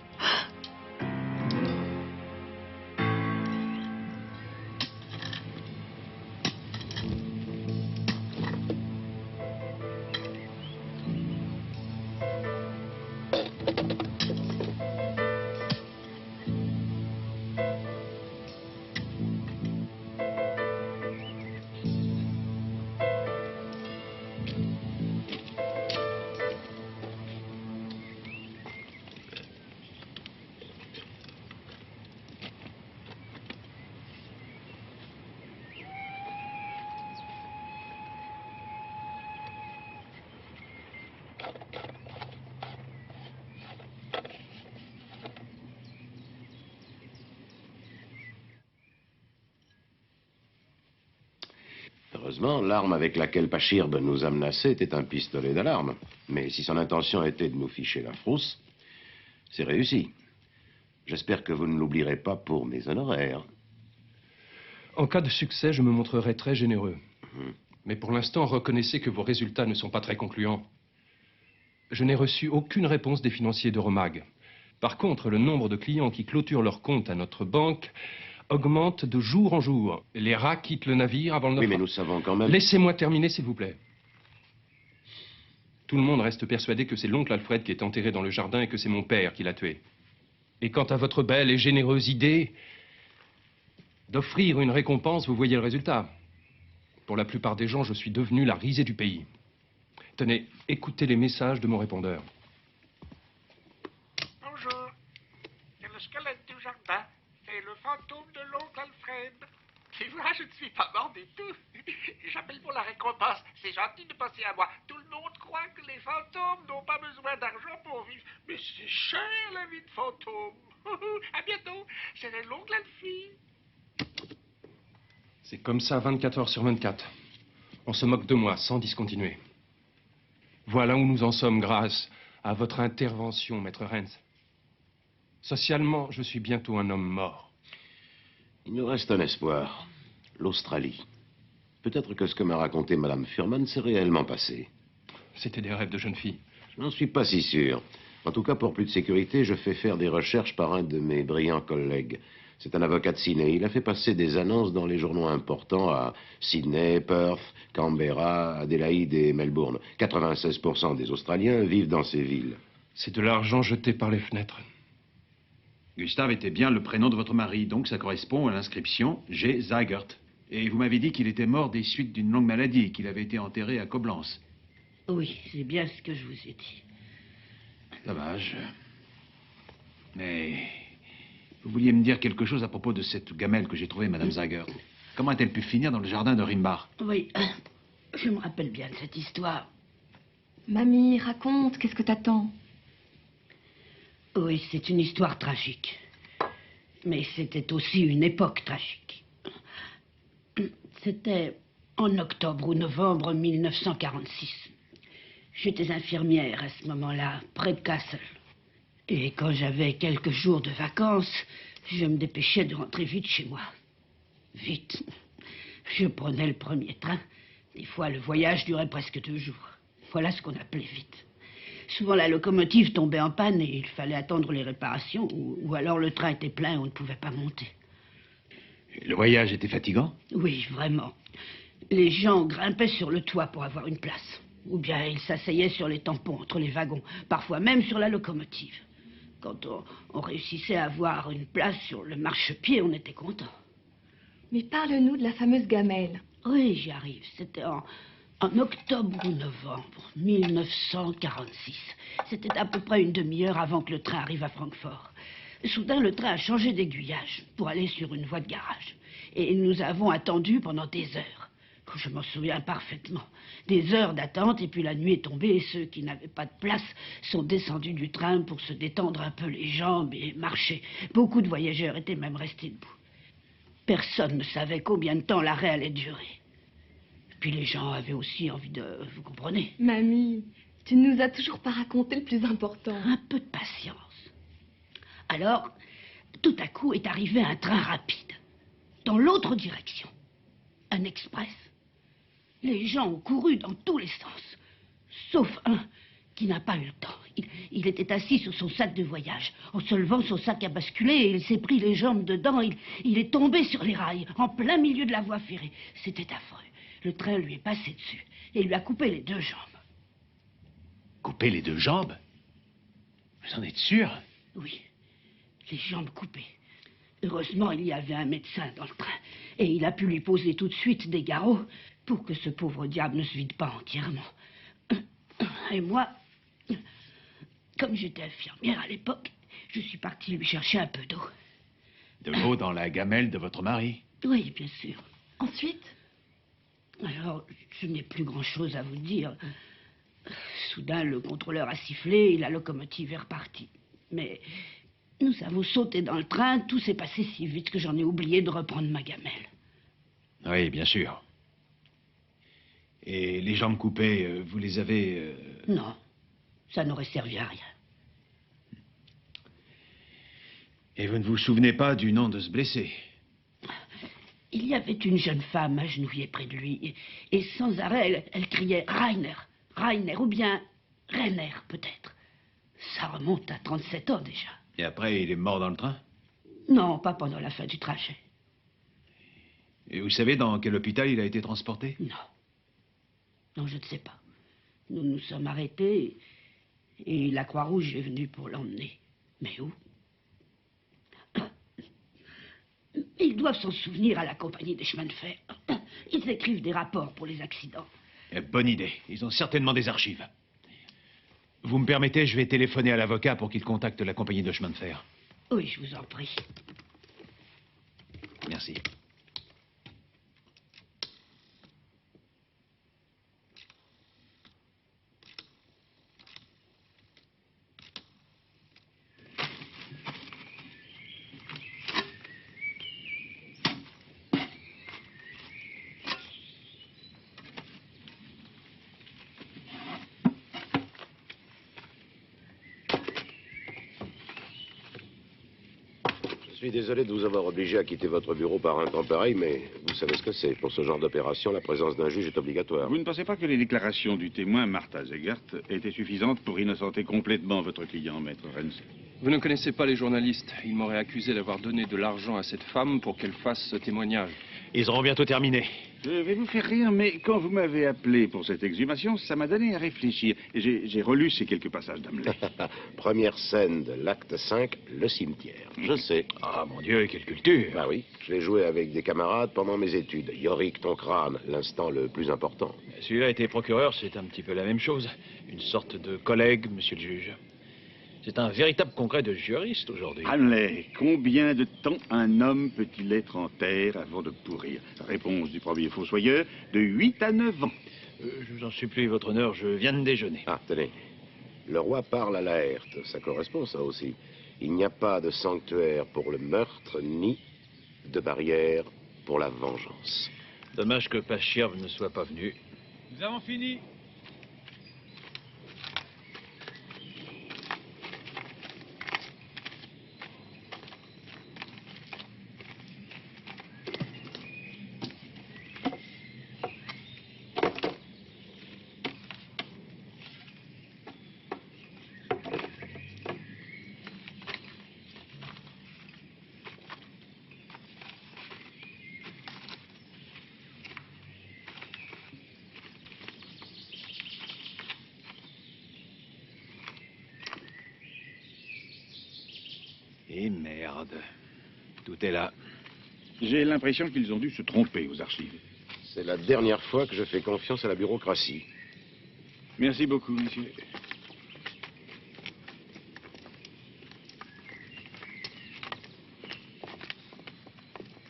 Heureusement, l'arme avec laquelle Pachirbe nous a menacés était un pistolet d'alarme. Mais si son intention était de nous ficher la frousse, c'est réussi. J'espère que vous ne l'oublierez pas pour mes honoraires. En cas de succès, je me montrerai très généreux. Mais pour l'instant, reconnaissez que vos résultats ne sont pas très concluants. Je n'ai reçu aucune réponse des financiers d'Euromag. Par contre, le nombre de clients qui clôturent leur compte à notre banque augmente de jour en jour. Les rats quittent le navire avant le naufrage. Oui, mais nous savons quand même... Laissez-moi terminer, s'il vous plaît. Tout le monde reste persuadé que c'est l'oncle Alfred qui est enterré dans le jardin et que c'est mon père qui l'a tué. Et quant à votre belle et généreuse idée d'offrir une récompense, vous voyez le résultat. Pour la plupart des gens, je suis devenu la risée du pays. Tenez, écoutez les messages de mon répondeur. Bonjour. C'est le squelette du jardin. C'est le fantôme de l'oncle Alfred. Tu vois, je ne suis pas mort du tout. J'appelle pour la récompense. C'est gentil de penser à moi. Tout le monde croit que les fantômes n'ont pas besoin d'argent pour vivre. Mais c'est cher, la vie de fantôme. À bientôt. C'est l'oncle Alfie. C'est comme ça 24 heures sur 24. On se moque de moi sans discontinuer. Voilà où nous en sommes grâce à votre intervention, maître Renz. Socialement, je suis bientôt un homme mort. Il nous reste un espoir. L'Australie. Peut-être que ce que m'a raconté Madame Furman s'est réellement passé. C'était des rêves de jeune fille. Je n'en suis pas si sûr. En tout cas, pour plus de sécurité, je fais faire des recherches par un de mes brillants collègues. C'est un avocat de Sydney. Il a fait passer des annonces dans les journaux importants à Sydney, Perth, Canberra, Adélaïde et Melbourne. 96% des Australiens vivent dans ces villes. C'est de l'argent jeté par les fenêtres. Gustave était bien le prénom de votre mari, donc ça correspond à l'inscription G. Zagert. Et vous m'avez dit qu'il était mort des suites d'une longue maladie et qu'il avait été enterré à Coblence. Oui, c'est bien ce que je vous ai dit. Dommage. Mais vous vouliez me dire quelque chose à propos de cette gamelle que j'ai trouvée, Madame Zagert. Comment a-t-elle pu finir dans le jardin de Rimbach? Oui, je me rappelle bien de cette histoire. Mamie, raconte, qu'est-ce que t'attends? Oui, c'est une histoire tragique. Mais c'était aussi une époque tragique. C'était en octobre ou novembre 1946. J'étais infirmière à ce moment-là, près de Kassel. Et quand j'avais quelques jours de vacances, je me dépêchais de rentrer vite chez moi. Vite. Je prenais le premier train. Des fois, le voyage durait presque 2 jours. Voilà ce qu'on appelait vite. Souvent, la locomotive tombait en panne et il fallait attendre les réparations, ou alors le train était plein et on ne pouvait pas monter. Le voyage était fatigant? Oui, vraiment. Les gens grimpaient sur le toit pour avoir une place. Ou bien ils s'asseyaient sur les tampons entre les wagons, parfois même sur la locomotive. Quand on réussissait à avoir une place sur le marchepied, on était content. Mais parle-nous de la fameuse gamelle. Oui, j'y arrive. C'était en octobre ou novembre 1946. C'était à peu près une demi-heure avant que le train arrive à Francfort. Soudain, le train a changé d'aiguillage pour aller sur une voie de garage. Et nous avons attendu pendant des heures. Je m'en souviens parfaitement. Des heures d'attente, et puis la nuit est tombée, et ceux qui n'avaient pas de place sont descendus du train pour se détendre un peu les jambes et marcher. Beaucoup de voyageurs étaient même restés debout. Personne ne savait combien de temps l'arrêt allait durer. Puis les gens avaient aussi envie de... Vous comprenez? Mamie, tu ne nous as toujours pas raconté le plus important. Un peu de patience. Alors, tout à coup est arrivé un train rapide, dans l'autre direction. Un express. Les gens ont couru dans tous les sens, sauf un qui n'a pas eu le temps. Il était assis sur son sac de voyage. En se levant, son sac a basculé et il s'est pris les jambes dedans. Il est tombé sur les rails, en plein milieu de la voie ferrée. C'était affreux. Le train lui est passé dessus et lui a coupé les 2 jambes. Couper les 2 jambes? Vous en êtes sûr? Oui, les jambes coupées. Heureusement, il y avait un médecin dans le train et il a pu lui poser tout de suite des garrots pour que ce pauvre diable ne se vide pas entièrement. Et moi, comme j'étais infirmière à l'époque, je suis partie lui chercher un peu d'eau. De l'eau dans la gamelle de votre mari? Oui, bien sûr. Ensuite? Alors, je n'ai plus grand-chose à vous dire. Soudain, le contrôleur a sifflé et la locomotive est repartie. Mais nous avons sauté dans le train, tout s'est passé si vite que j'en ai oublié de reprendre ma gamelle. Oui, bien sûr. Et les jambes coupées, vous les avez... Non, ça n'aurait servi à rien. Et vous ne vous souvenez pas du nom de ce blessé? Il y avait une jeune femme agenouillée près de lui, et sans arrêt, elle criait « Rainer, Rainer » ou bien « Rainer » peut-être. Ça remonte à 37 ans déjà. Et après, il est mort dans le train? Non, pas pendant la fin du trajet. Et vous savez dans quel hôpital il a été transporté? Non. Non, je ne sais pas. Nous nous sommes arrêtés et la Croix-Rouge est venue pour l'emmener. Mais où? Ils doivent s'en souvenir à la compagnie des chemins de fer. Ils écrivent des rapports pour les accidents. Bonne idée. Ils ont certainement des archives. Vous me permettez, je vais téléphoner à l'avocat pour qu'il contacte la compagnie de chemin de fer. Oui, je vous en prie. Merci. suis désolé de vous avoir obligé à quitter votre bureau par un temps pareil, mais vous savez ce que c'est. Pour ce genre d'opération, la présence d'un juge est obligatoire. Vous ne pensez pas que les déclarations du témoin, Martha Zegert, étaient suffisantes pour innocenter complètement votre client, maître Renz? Vous ne connaissez pas les journalistes. Ils m'auraient accusé d'avoir donné de l'argent à cette femme pour qu'elle fasse ce témoignage. Ils auront bientôt terminé. Je vais vous faire rire, mais quand vous m'avez appelé pour cette exhumation, ça m'a donné à réfléchir. J'ai relu ces quelques passages d'Hamlet. Première scène de l'acte 5, le cimetière. Je sais. Ah, mon Dieu, quelle culture! Bah oui, je l'ai joué avec des camarades pendant mes études. Yorick, ton crâne, l'instant le plus important. Celui-là était procureur, c'est un petit peu la même chose. Une sorte de collègue, monsieur le juge. C'est un véritable congrès de juristes aujourd'hui. Hamlet, combien de temps un homme peut-il être en terre avant de pourrir? Réponse du premier fossoyeur, de 8 à 9 ans. Je vous en supplie, votre honneur, je viens de déjeuner. Ah, tenez. Le roi parle à Laerte. Ça correspond, ça aussi. Il n'y a pas de sanctuaire pour le meurtre, ni de barrière pour la vengeance. Dommage que Pachirve ne soit pas venu. Nous avons fini. Et merde. Tout est là. J'ai l'impression qu'ils ont dû se tromper aux archives. C'est la dernière fois que je fais confiance à la bureaucratie. Merci beaucoup, monsieur.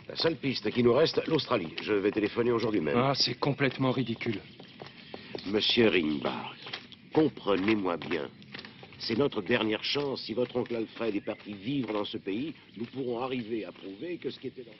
La seule piste qui nous reste, l'Australie. Je vais téléphoner aujourd'hui même. Ah, c'est complètement ridicule. Monsieur Ringbach, comprenez-moi bien. C'est notre dernière chance. Si votre oncle Alfred est parti vivre dans ce pays, nous pourrons arriver à prouver que ce qui était dans...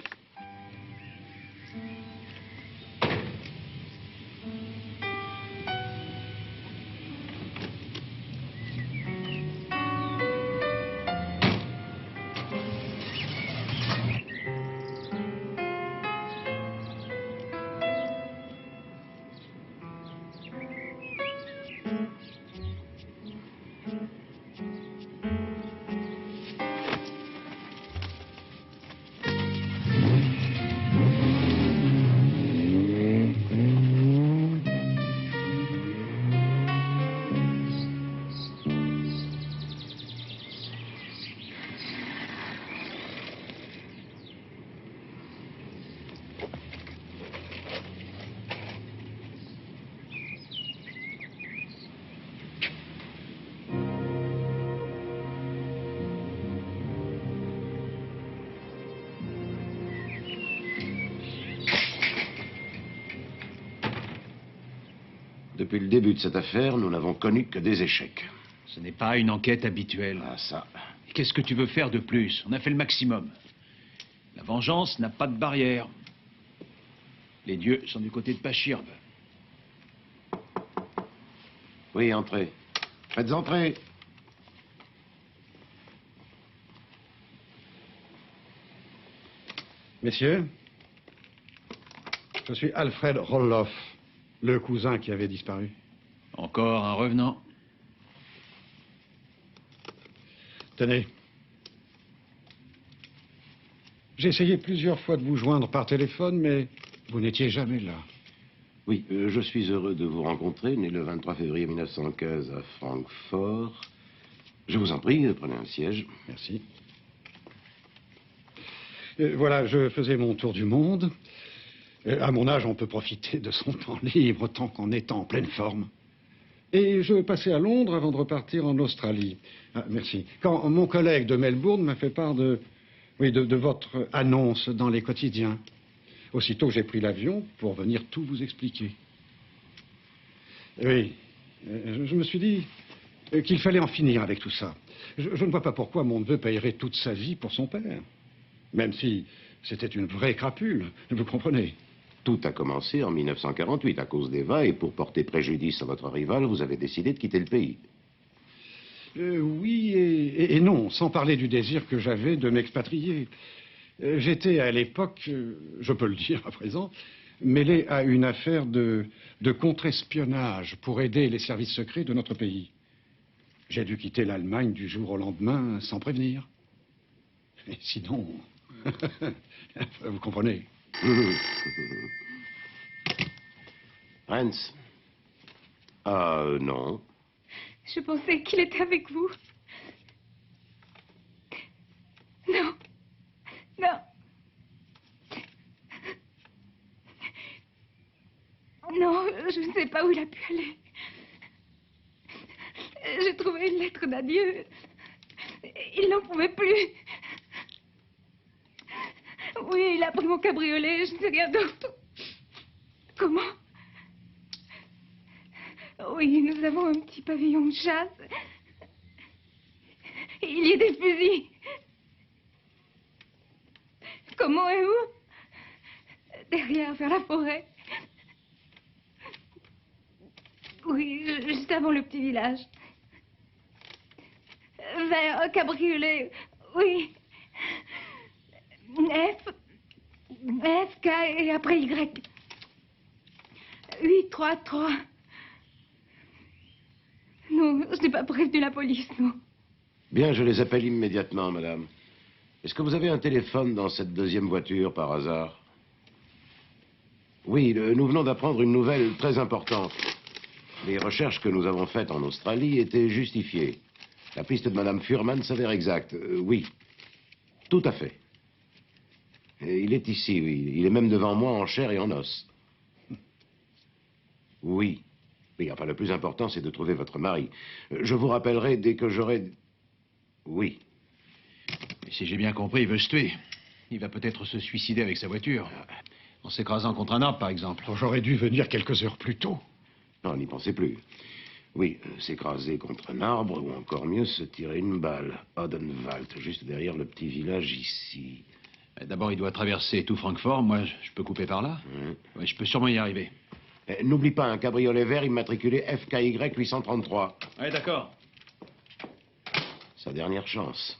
Depuis le début de cette affaire, nous n'avons connu que des échecs. Ce n'est pas une enquête habituelle. Ah, ça. Qu'est-ce que tu veux faire de plus? On a fait le maximum. La vengeance n'a pas de barrière. Les dieux sont du côté de Pachirbe. Oui, entrez. Faites entrer. Messieurs, je suis Alfred Roloff, le cousin qui avait disparu. Encore un revenant. Tenez. J'ai essayé plusieurs fois de vous joindre par téléphone, mais vous n'étiez jamais là. Oui, je suis heureux de vous rencontrer, né le 23 février 1915 à Francfort. Je vous en prie, prenez un siège. Merci. Voilà, je faisais mon tour du monde. À mon âge, on peut profiter de son temps libre tant qu'on est en pleine forme. Et je passais à Londres avant de repartir en Australie. Ah, merci. Quand mon collègue de Melbourne m'a fait part de votre annonce dans les quotidiens. Aussitôt, j'ai pris l'avion pour venir tout vous expliquer. Oui, je me suis dit qu'il fallait en finir avec tout ça. Je ne vois pas pourquoi mon neveu payerait toute sa vie pour son père. Même si c'était une vraie crapule, vous comprenez. Tout a commencé en 1948 à cause d'Eva, et pour porter préjudice à votre rival, vous avez décidé de quitter le pays. Oui, Et non, sans parler du désir que j'avais de m'expatrier. J'étais à l'époque, je peux le dire à présent, mêlé à une affaire de contre-espionnage pour aider les services secrets de notre pays. J'ai dû quitter l'Allemagne du jour au lendemain sans prévenir. Et sinon, vous comprenez. Hans. Non. Je pensais qu'il était avec vous. Non. Non. Non, je ne sais pas où il a pu aller. J'ai trouvé une lettre d'adieu. Il n'en pouvait plus. Oui, il a pris mon cabriolet, je ne sais rien d'autre. Comment? Oui, nous avons un petit pavillon de chasse. Il y a des fusils. Comment et où? Derrière, vers la forêt. Oui, juste avant le petit village. Vers un cabriolet, oui. F, K et après Y. 8, 3, 3. Non, je n'ai pas prévenu la police, non. Bien, je les appelle immédiatement, madame. Est-ce que vous avez un téléphone dans cette deuxième voiture, par hasard? Oui, nous venons d'apprendre une nouvelle très importante. Les recherches que nous avons faites en Australie étaient justifiées. La piste de madame Fuhrman s'avère exacte. Oui, tout à fait. Et il est ici, oui. Il est même devant moi en chair et en os. Oui. Oui, enfin, le plus important, c'est de trouver votre mari. Je vous rappellerai dès que j'aurai... Oui. Et si j'ai bien compris, il veut se tuer. Il va peut-être se suicider avec sa voiture. En s'écrasant contre un arbre, par exemple. Oh, j'aurais dû venir quelques heures plus tôt. Non, n'y pensez plus. Oui, s'écraser contre un arbre, ou encore mieux, se tirer une balle. Odenwald, juste derrière le petit village ici. D'abord, il doit traverser tout Francfort. Moi, je peux couper par là. Ouais, je peux sûrement y arriver. N'oublie pas un cabriolet vert immatriculé FKY 833. Ouais, d'accord. Sa dernière chance.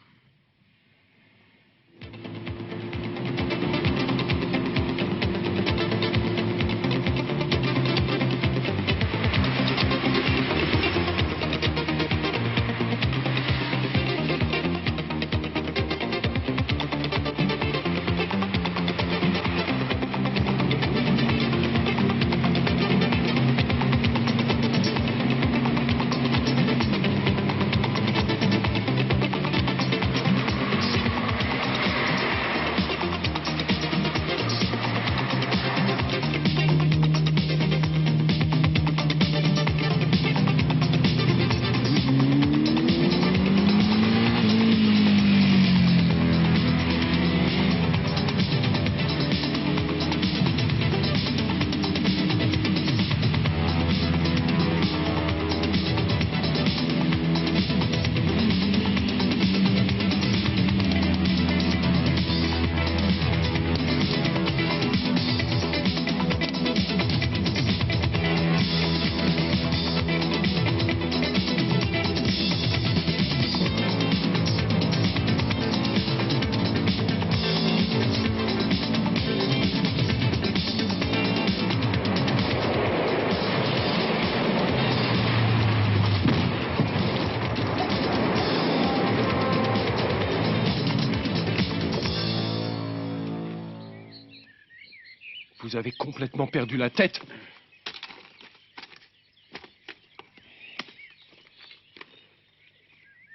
Vous avez complètement perdu la tête.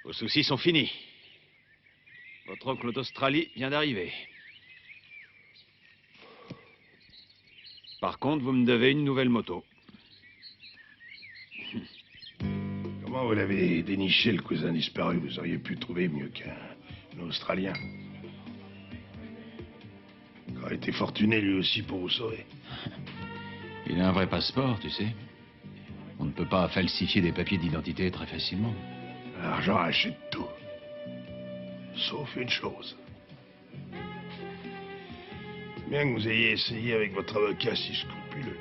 Vos soucis sont finis. Votre oncle d'Australie vient d'arriver. Par contre, vous me devez une nouvelle moto. Comment vous l'avez déniché, le cousin disparu? Vous auriez pu trouver mieux qu'un Australien. Il aurait été fortuné, lui aussi, pour vous sauver. Il a un vrai passeport, tu sais. On ne peut pas falsifier des papiers d'identité très facilement. L'argent achète tout. Sauf une chose. Bien que vous ayez essayé avec votre avocat si scrupuleux.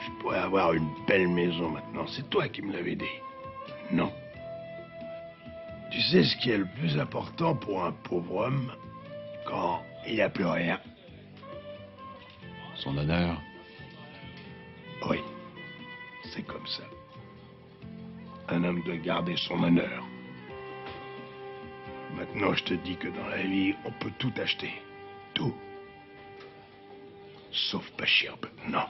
Je pourrais avoir une belle maison maintenant. C'est toi qui me l'avais dit. Non. Tu sais ce qui est le plus important pour un pauvre homme quand il n'a plus rien? Son honneur. Oui, c'est comme ça. Un homme doit garder son honneur. Maintenant, je te dis que dans la vie, on peut tout acheter. Tout. Sauf pas cher. Non.